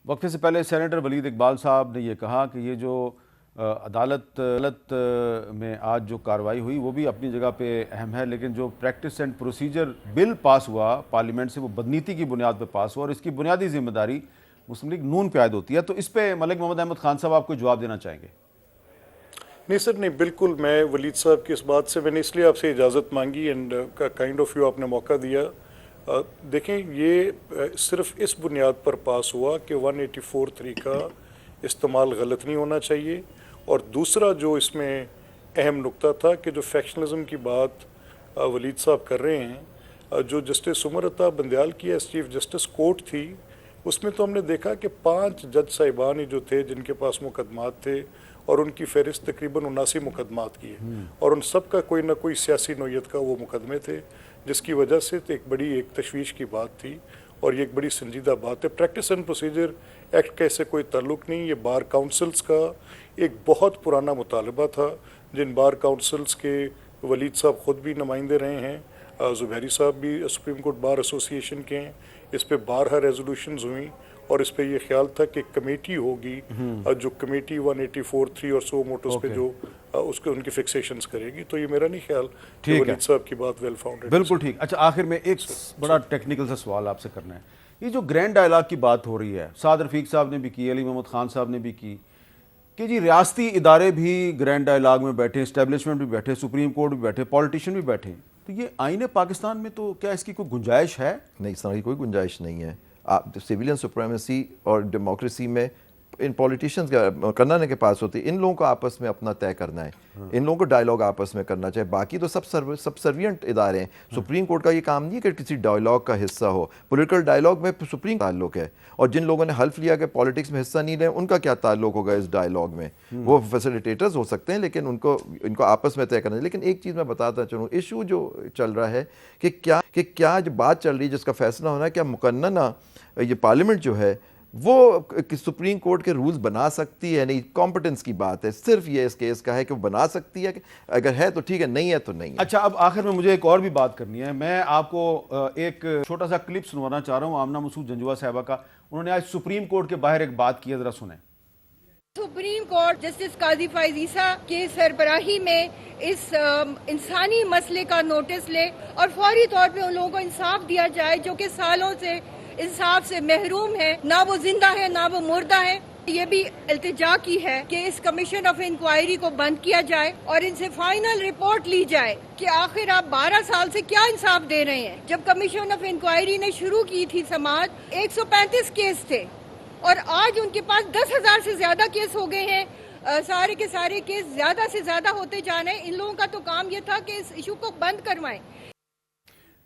وقفے سے پہلے سینیٹر ولید اقبال صاحب نے یہ کہا کہ یہ جو عدالت میں آج جو کارروائی ہوئی وہ بھی اپنی جگہ پہ اہم ہے، لیکن جو پریکٹس اینڈ پروسیجر بل پاس ہوا پارلیمنٹ سے وہ بدنیتی کی بنیاد پہ پاس ہوا، اور اس کی بنیادی ذمہ داری مسلم لیگ نون پہ عائد ہوتی ہے. تو اس پہ ملک محمد احمد خان صاحب آپ کو جواب دینا چاہیں گے؟ نہیں سر، نہیں بالکل. میں ولید صاحب کی اس بات سے میں نے اس لیے آپ سے اجازت مانگی اینڈ کائنڈ آف یو آپ نے موقع دیا. دیکھیں یہ صرف اس بنیاد پر پاس ہوا کہ 184(3) کا استعمال غلط نہیں ہونا چاہیے، اور دوسرا جو اس میں اہم نقطہ تھا کہ جو فیکشنلزم کی بات ولید صاحب کر رہے ہیں، جو جسٹس عمر عطا بندیال کی ایز چیف جسٹس کورٹ تھی، اس میں تو ہم نے دیکھا کہ 5 جج صاحبان ہی جو تھے جن کے پاس مقدمات تھے، اور ان کی فہرست تقریباً 79 مقدمات کی ہے، اور ان سب کا کوئی نہ کوئی سیاسی نوعیت کا وہ مقدمے تھے، جس کی وجہ سے ایک بڑی تشویش کی بات تھی، اور یہ ایک بڑی سنجیدہ بات ہے. پریکٹس اینڈ پروسیجر ایکٹ کا اس سے کوئی تعلق نہیں. یہ بار کاؤنسلز کا ایک بہت پرانا مطالبہ تھا، جن بار کاؤنسلز کے ولید صاحب خود بھی نمائندے رہے ہیں، زبیری صاحب بھی سپریم کورٹ بار ایسوسی ایشن کے ہیں. اس پہ بارہا ریزولوشنز ہوئیں، اور اس پہ یہ خیال تھا کہ کمیٹی ہوگی جو کمیٹی 184(3) اور سو موٹوز پہ جو اس کے ان کی فکسیشنز کرے گی. تو یہ میرا نہیں خیال کہ ولید صاحب کی بات ویل فاؤنڈیڈ. بالکل ٹھیک. اچھا، آخر میں ایک بڑا ٹیکنیکل سا سوال آپ سے کرنا ہے. یہ جو گرینڈ ڈائلاگ کی بات ہو رہی ہے، سعد رفیق صاحب نے بھی کی، علی محمد خان صاحب نے بھی کی، کہ جی ریاستی ادارے بھی گرینڈ ڈائلاگ میں بیٹھے، اسٹیبلشمنٹ بھی بیٹھے، سپریم کورٹ بھی بیٹھے، پولیٹیشین بھی بیٹھے، تو یہ آئین پاکستان میں تو کیا اس کی کوئی گنجائش ہے؟ نہیں، اس طرح کی کوئی گنجائش نہیں ہے. آپ سویلین سپریمیسی اور ڈیموکریسی میں ان پولیٹیشینز کا کرنا کے پاس ہوتی ہے. ان لوگوں کو آپس میں اپنا طے کرنا ہے، ان لوگوں کو ڈائلاگ آپس میں کرنا چاہیے. باقی تو سب سبسروینٹ ادارے ہیں. سپریم کورٹ کا یہ کام نہیں ہے کہ کسی ڈائلاگ کا حصہ ہو. پولیٹیکل ڈائلاگ میں سپریم تعلق ہے، اور جن لوگوں نے حلف لیا کہ پالیٹکس میں حصہ نہیں لیں، ان کا کیا تعلق ہوگا اس ڈائلاگ میں؟ وہ فیسیلیٹیٹرز ہو سکتے ہیں، لیکن ان کو آپس میں طے کرنا ہے. لیکن ایک چیز میں بتاتا چلوں، ایشو جو چل رہا ہے کہ کیا جو بات چل رہی ہے جس کا فیصلہ ہونا ہے، کیا مقننہ یہ پارلیمنٹ جو ہے وہ سپریم کورٹ کے رولز بنا سکتی ہے؟ نہیں، کمپٹنس کی بات ہے. صرف یہ اس کیس کا ہے کہ وہ بنا سکتی ہے، اگر ہے تو ٹھیک ہے، نہیں ہے تو نہیں ہے. اچھا، اب آخر میں مجھے ایک اور بھی بات کرنی ہے. میں آپ کو ایک چھوٹا سا کلپ سنوانا چاہ رہا ہوں آمنہ مسعود جنجوعہ صاحبہ کا. انہوں نے آج سپریم کورٹ کے باہر ایک بات کی ہے، ذرا سنیں. سپریم کورٹ جسٹس قاضی فائز عیسیٰ کے سربراہی میں اس انسانی مسئلے کا نوٹس لے، اور فوری طور پہ ان لوگوں کو انصاف دیا جائے جو کہ سالوں سے انصاف سے محروم ہے، نہ وہ زندہ ہے نہ وہ مردہ ہے. یہ بھی التجا کی ہے کہ اس کمیشن آف انکوائری کو بند کیا جائے، اور ان سے فائنل رپورٹ لی جائے کہ آخر آپ 12 سال سے کیا انصاف دے رہے ہیں. جب کمیشن آف انکوائری نے شروع کی تھی سماعت، 135 کیس تھے، اور آج ان کے پاس 10,000 سے زیادہ کیس ہو گئے ہیں. سارے کے سارے کیس زیادہ سے زیادہ ہوتے جا رہے ہیں. ان لوگوں کا تو کام یہ تھا کہ اس ایشو کو بند کروائیں.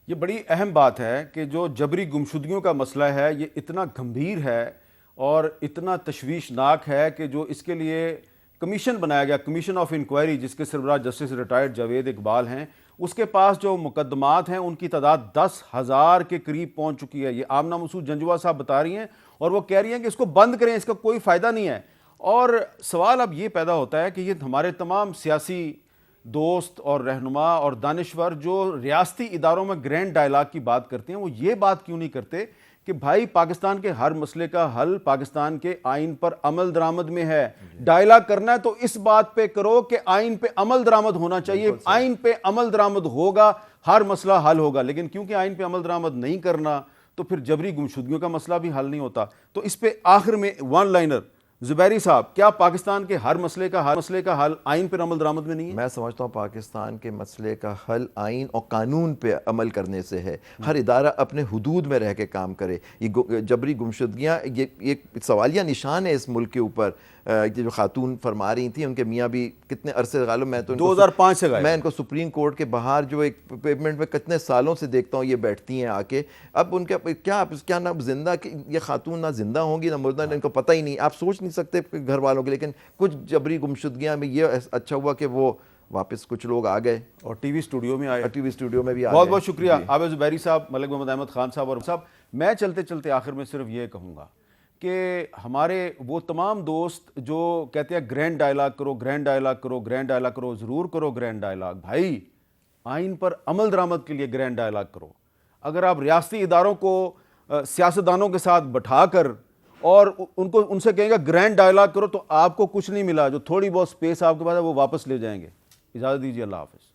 یہ بڑی اہم بات ہے کہ جو جبری گمشدگیوں کا مسئلہ ہے یہ اتنا گمبھیر ہے اور اتنا تشویشناک ہے کہ جو اس کے لیے کمیشن بنایا گیا، کمیشن آف انکوائری، جس کے سربراہ جسٹس ریٹائرڈ جاوید اقبال ہیں، اس کے پاس جو مقدمات ہیں ان کی تعداد 10,000 کے قریب پہنچ چکی ہے. یہ آمنہ مسعود جنجوعہ صاحب بتا رہی ہیں، اور وہ کہہ رہی ہیں کہ اس کو بند کریں، اس کا کوئی فائدہ نہیں ہے. اور سوال اب یہ پیدا ہوتا ہے کہ یہ ہمارے تمام سیاسی دوست اور رہنما اور دانشور جو ریاستی اداروں میں گرینڈ ڈائلاگ کی بات کرتے ہیں، وہ یہ بات کیوں نہیں کرتے کہ بھائی پاکستان کے ہر مسئلے کا حل پاکستان کے آئین پر عمل درآمد میں ہے. ڈائلاگ کرنا ہے تو اس بات پہ کرو کہ آئین پہ عمل درآمد ہونا چاہیے. آئین پہ عمل درآمد ہوگا، ہر مسئلہ حل ہوگا. لیکن کیونکہ آئین پہ عمل درآمد نہیں کرنا تو پھر جبری گمشدگیوں کا مسئلہ بھی حل نہیں ہوتا. تو اس پہ آخر میں ون لائنر زبیری صاحب، کیا پاکستان کے ہر مسئلے کا حل آئین پر عمل درآمد میں نہیں ہے؟ میں سمجھتا ہوں پاکستان کے مسئلے کا حل آئین اور قانون پہ عمل کرنے سے ہے. ہر ادارہ اپنے حدود میں رہ کے کام کرے. یہ جبری گمشدگیاں یہ ایک سوالیہ نشان ہے اس ملک کے اوپر. جو خاتون فرما رہی تھیں، ان کے میاں بھی کتنے عرصے غالب، میں تو 2005 سے میں ان کو سپریم کورٹ کے باہر جو ایک پیمنٹ میں کتنے سالوں سے دیکھتا ہوں، یہ بیٹھتی ہیں آ کے. اب ان کے کیا نہ زندہ، یہ خاتون نہ زندہ ہوں گی نہ مردہ، ان کو پتہ ہی نہیں. آپ سوچ نہیں سکتے گھر والوں کے. لیکن کچھ جبری گمشدگیاں میں یہ اچھا ہوا کہ وہ واپس کچھ لوگ آ گئے اور ٹی وی اسٹوڈیو میں آئے. ٹی وی اسٹوڈیو میں بھی آئے. بہت بہت شکریہ عابد زبیری صاحب، ملک محمد احمد خان صاحب. اور صاحب، میں چلتے چلتے آخر میں صرف یہ کہوں گا کہ ہمارے وہ تمام دوست جو کہتے ہیں گرینڈ ڈائلاگ کرو، گرینڈ ڈائلاگ کرو، گرینڈ ڈائلاگ کرو، ضرور کرو گرینڈ ڈائلاگ. بھائی آئین پر عمل درآمد کے لیے گرینڈ ڈائلاگ کرو. اگر آپ ریاستی اداروں کو سیاستدانوں کے ساتھ بٹھا کر اور ان سے کہیں گے گرینڈ ڈائلاگ کرو تو آپ کو کچھ نہیں ملا. جو تھوڑی بہت سپیس آپ کے پاس ہے وہ واپس لے جائیں گے. اجازت دیجیے, اللہ حافظ.